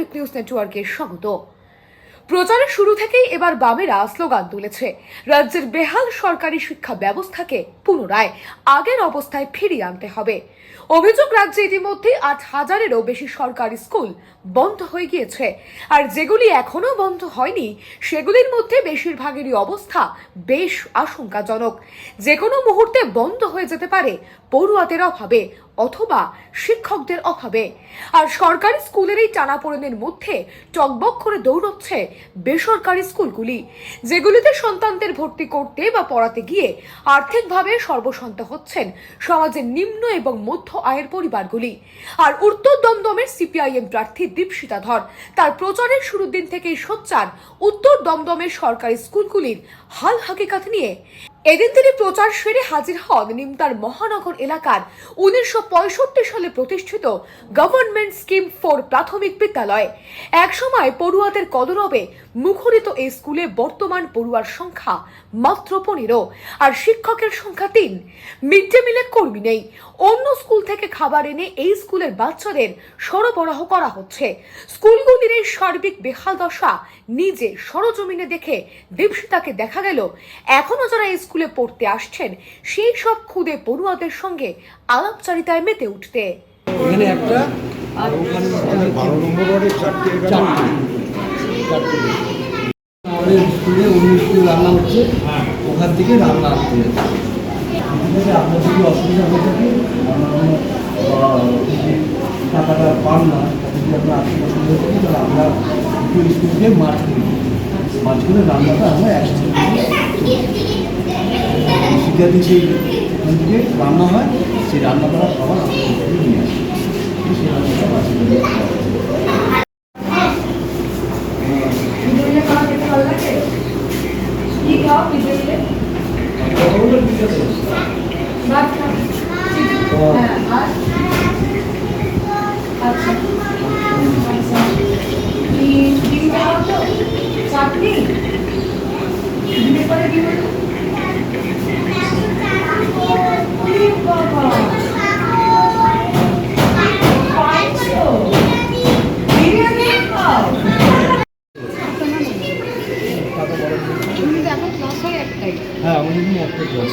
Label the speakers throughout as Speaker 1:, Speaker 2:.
Speaker 1: তারিখ নিউজ নেটওয়ার্কের স্বাগত। প্রচারের শুরু থেকেই এবার বামেরা স্লোগান তুলেছে রাজ্যের বেহাল সরকারি শিক্ষা ব্যবস্থাকে পুনরায় আগের অবস্থায় ফিরিয়ে আনতে হবে। অভিযোগ, রাজ্যে ইতিমধ্যে ৮,০০০-এরও বেশি সরকারি স্কুল বন্ধ হয়ে গিয়েছে, আর যেগুলি এখনো বন্ধ হয়নি সেগুলির মধ্যে বেশিরভাগেরই অবস্থা বেশ আশঙ্কাজনক। যে কোনো মুহূর্তে বন্ধ হয়ে যেতে পারে পড়ুয়াদের অভাবে অথবা শিক্ষকদের অভাবে। আর সরকারি স্কুলের এই টানাপোড়েনের মধ্যে টকবক করে দৌড়চ্ছে বেসরকারি স্কুলগুলি, যেগুলিতে সন্তানদের ভর্তি করতে বা পড়াতে গিয়ে আর্থিকভাবে সর্বস্বান্ত হচ্ছেন সমাজের নিম্ন এবং মধ্য আয়ের পরিবারগুলি। আর উত্তর দমদমের সিপিআইএম প্রার্থী দীপশিতা ধর তার প্রচারের শুরুর দিন থেকেই সোচ্চার উত্তর দমদমের সরকারি স্কুলগুলির হাল হাকিকাত নিয়ে। এদিন তিনি প্রচার সেরে হাজির হন নিমতার মহানগর এলাকার 1965 সালে প্রতিষ্ঠিত গভর্নমেন্ট স্কিম 4 প্রাথমিক বিদ্যালয়। একসময় পড়ুয়াদের কলরবে মুখরিত এই স্কুলে বর্তমান পড়ুয়ার সংখ্যা মাত্র 15 আর শিক্ষকের সংখ্যা 3। মিড ডে মিলের কর্মী নেই। অন্য স্কুল থেকে খাবার এনে এই স্কুলের বাচ্চাদের সরবরাহ করা হচ্ছে। স্কুলগুলির এই সার্বিক বেহাল দশা নিজে সরজমিনে দেখে দীপশিতাকে দেখা গেল এখনো যারা এই স্কুলে পড়তে আসছেন সেই সব খুদে পড়ুয়াদের সঙ্গে আলাপচারিতায় মেতে উঠতে।
Speaker 2: এখানে একটা আর ওখানে 12 নম্বর ওয়ার্ডে চারটে আমাদের স্কুলে অন্য স্কুলে রান্না হচ্ছে, ওখান থেকে রান্না আসতে যাচ্ছে। আপনার যদি অসুবিধা হয়ে থাকে, টাকাটা পান না, যদি আপনার আর্থিক অসুবিধা থাকে তাহলে আমরা দুটো স্কুলকে মার্চ করে রান্নাটা আমরা একসাথে শিক্ষার্থী সেই ওখান থেকে রান্না হয়, সেই রান্না করা খাবার আমাদের নিয়ে আসে। সেই রান্নাটা বাচ্চাদের হ্যাঁ, আমাদের একটা ক্লাস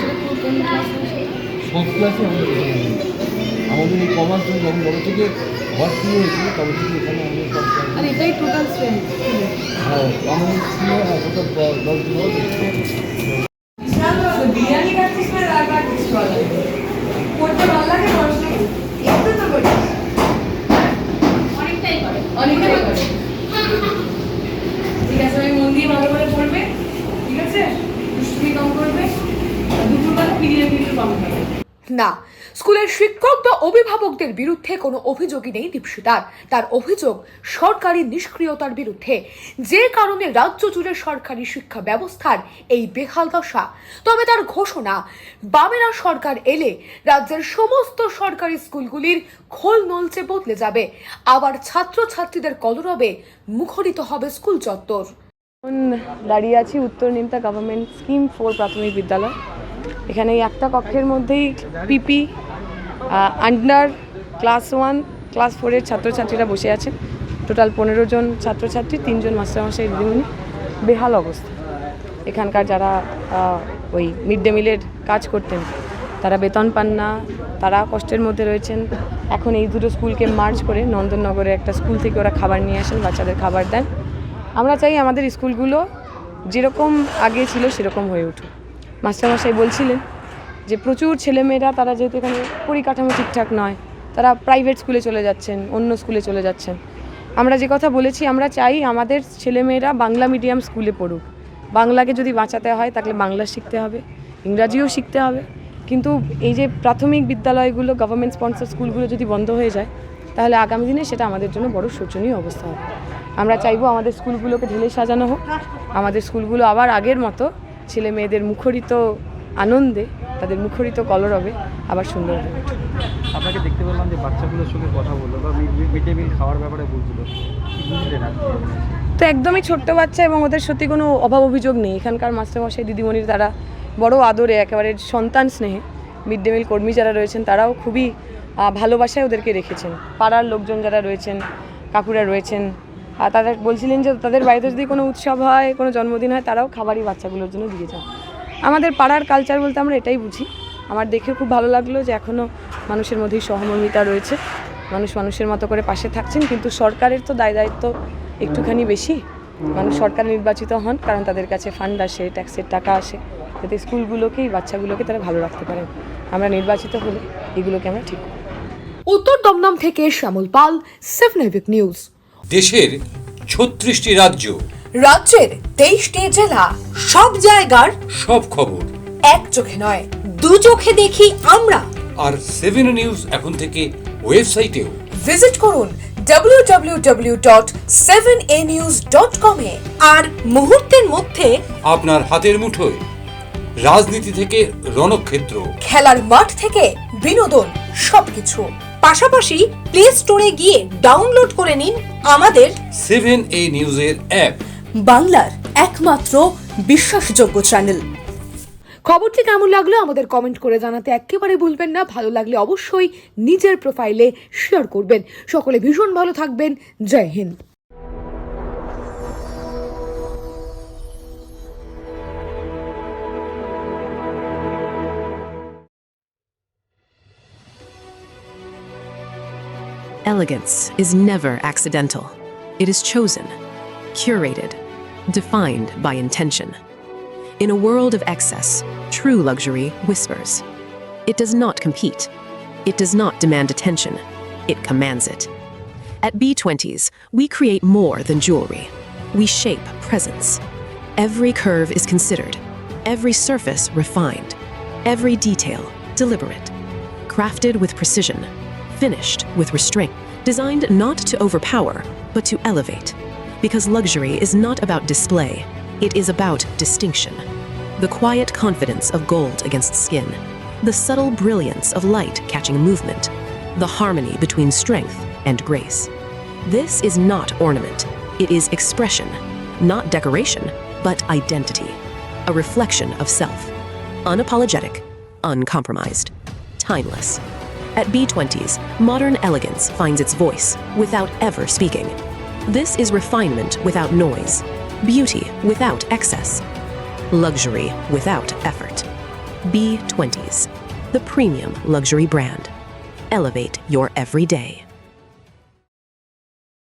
Speaker 2: সব ক্লাসে আমাদের এই কমার্স যখন বড় থেকে ঘর শুরু হয়েছিল তখন থেকে এখানে আমাদের সব ক্লাস এটাই টোটাল স্ট্রেন্থ। হ্যাঁ, আমাদের স্কুলে টোটাল 10 বিরিয়ানি খাচ্ছিস না আর খাচ্ছিস করতে ভালো লাগে একটু তো করি অনেকটাই করে ঠিক আছে, আমি মন দিয়ে ভালো করে পড়বে, ঠিক আছে, দুষ্টুমি কম করবে, দুপুরবেলা ফিরিয়ে কম খাবে
Speaker 1: না। স্কুলের শিক্ষক বা অভিভাবকদের বিরুদ্ধে কোনো অভিযোগই নেই দীপশিতার। তার অভিযোগ সরকারি নিষ্ক্রিয়তার বিরুদ্ধে, যে কারণে রাজ্য জুড়ে সরকারি শিক্ষা ব্যবস্থার এই বেহাল দশা। তবে তার ঘোষণা, বামেরা সরকার এলে রাজ্যের সমস্ত সরকারি স্কুলগুলির খোল নলচে বদলে যাবে, আবার ছাত্রছাত্রীদের কলরবে মুখরিত হবে স্কুল চত্বর।
Speaker 3: দাঁড়িয়ে আছি উত্তর নিমতা গভর্নমেন্ট স্কিম 4 প্রাথমিক বিদ্যালয়। এখানে একটা কক্ষের মধ্যেই পিপি আন্ডার ক্লাস 1 ক্লাস 4-এর ছাত্রছাত্রীরা বসে আছেন। টোটাল 15 জন ছাত্রছাত্রী, 3 জন মাস্টারমশাই, দিদিমণি। বেহাল অবস্থা। এখানকার যারা ওই মিড ডে মিলের কাজ করতেন তারা বেতন পান না, তারা কষ্টের মধ্যে রয়েছেন। এখন এই দুটো স্কুলকে মার্জ করে নন্দননগরে একটা স্কুল থেকে ওরা খাবার নিয়ে আসেন, বাচ্চাদের খাবার দেন। আমরা চাই আমাদের স্কুলগুলো যেরকম আগে ছিল সেরকম হয়ে উঠুক। মাস্টারমশাই বলছিলেন যে প্রচুর ছেলেমেয়েরা, তারা যেহেতু এখানে পরিকাঠামো ঠিকঠাক নয়, তারা প্রাইভেট স্কুলে চলে যাচ্ছেন, অন্য স্কুলে চলে যাচ্ছেন। আমরা যে কথা বলেছি, আমরা চাই আমাদের ছেলেমেয়েরা বাংলা মিডিয়াম স্কুলে পড়ুক। বাংলাকে যদি বাঁচাতে হয় তাহলে বাংলা শিখতে হবে, ইংরাজিও শিখতে হবে। কিন্তু এই যে প্রাথমিক বিদ্যালয়গুলো, গভর্নমেন্ট স্পন্সর স্কুলগুলো যদি বন্ধ হয়ে যায় তাহলে আগামী দিনে সেটা আমাদের জন্য বড় শোচনীয় অবস্থা হবে। আমরা চাইবো আমাদের স্কুলগুলোকে ঢেলে সাজানো হোক, আমাদের স্কুলগুলো আবার আগের মতো ছেলে মেয়েদের মুখরিত আনন্দে, তাদের মুখরিত কলরবে আবার সুন্দর হবে।
Speaker 4: আপনাকে দেখতে পেলাম যে বাচ্চাগুলোর সঙ্গে কথা বললো বা মিড ডে মিল খাওয়ার ব্যাপারে বলছিল,
Speaker 3: তো একদমই ছোট্ট বাচ্চা এবং ওদের সত্যি কোনো অভাব অভিযোগ নেই। এখানকার মাস্টারমশাই দিদিমণির তারা বড় আদরে, একেবারে সন্তান স্নেহে মিড ডে মিল কর্মী যারা রয়েছেন তারাও খুবই ভালোবাসায় ওদেরকে রেখেছেন। পাড়ার লোকজন যারা রয়েছেন, কাকুরা রয়েছেন, আর তাদের বলছিলেন যে তাদের বাড়িতে যদি কোনো উৎসব হয়, কোনো জন্মদিন হয়, তারাও খাবারই বাচ্চাগুলোর জন্য দিয়ে যান। আমাদের পাড়ার কালচার বলতে আমরা এটাই বুঝি। আমার দেখে খুব ভালো লাগলো যে এখনও মানুষের মধ্যেই সহমর্মিতা রয়েছে, মানুষ মানুষের মতো করে পাশে থাকছেন। কিন্তু সরকারের তো দায়িত্ব একটুখানি বেশি। মানুষ সরকার নির্বাচিত হন কারণ তাদের কাছে ফান্ড আসে, ট্যাক্সের টাকা আসে, যাতে স্কুলগুলোকেই বাচ্চাগুলোকে তারা ভালো রাখতে পারেন। আমরা নির্বাচিত হলে এগুলোকে আমরা ঠিক করব।
Speaker 1: উত্তর দমদম থেকে শ্যামল পাল, 7 নিউজ।
Speaker 5: দেশের 36টি রাজ্য,
Speaker 1: রাজ্যের 23টি জেলা, সব জায়গার
Speaker 5: সব খবর
Speaker 1: এক চোখে নয়, দু চোখে দেখি আমরা।
Speaker 5: আর 7 নিউজ এখন থেকে ওয়েবসাইটেও।
Speaker 1: ভিজিট করুন www.7anews.com এ। আর মুহূর্তের মধ্যে
Speaker 5: আপনার হাতের মুঠোয় রাজনীতি থেকে রণক্ষেত্র,
Speaker 1: খেলার মাঠ থেকে বিনোদন, সবকিছু। পাশাপাশি প্লে স্টোরে গিয়ে ডাউনলোড করে নিন আমাদের
Speaker 5: 7A নিউজের অ্যাপ,
Speaker 1: বাংলার একমাত্র বিশ্বাসযোগ্য চ্যানেল। খবরটি কেমন লাগলো আমাদের কমেন্ট করে জানাতে একেবারে ভুলবেন না। ভালো লাগলে অবশ্যই নিজের প্রোফাইলে শেয়ার করবেন। সকলে ভীষণ ভালো থাকবেন। জয় Hind.
Speaker 6: Elegance is never accidental. It is chosen, curated, defined by intention. In a world of excess, true luxury whispers. It does not compete. It does not demand attention. It commands it. At B20s, we create more than jewelry. We shape presence. Every curve is considered, every surface refined, every detail deliberate, crafted with precision, finished with restraint, designed not to overpower, but to elevate. Because luxury is not about display, it is about distinction. The quiet confidence of gold against skin, the subtle brilliance of light catching movement, the harmony between strength and grace. This is not ornament, it is expression, not decoration, but identity, a reflection of self, unapologetic, uncompromised, timeless. At B20s, modern elegance finds its voice without ever speaking. This is refinement without noise, beauty without excess, luxury without effort. B20s, the premium luxury brand. Elevate your everyday.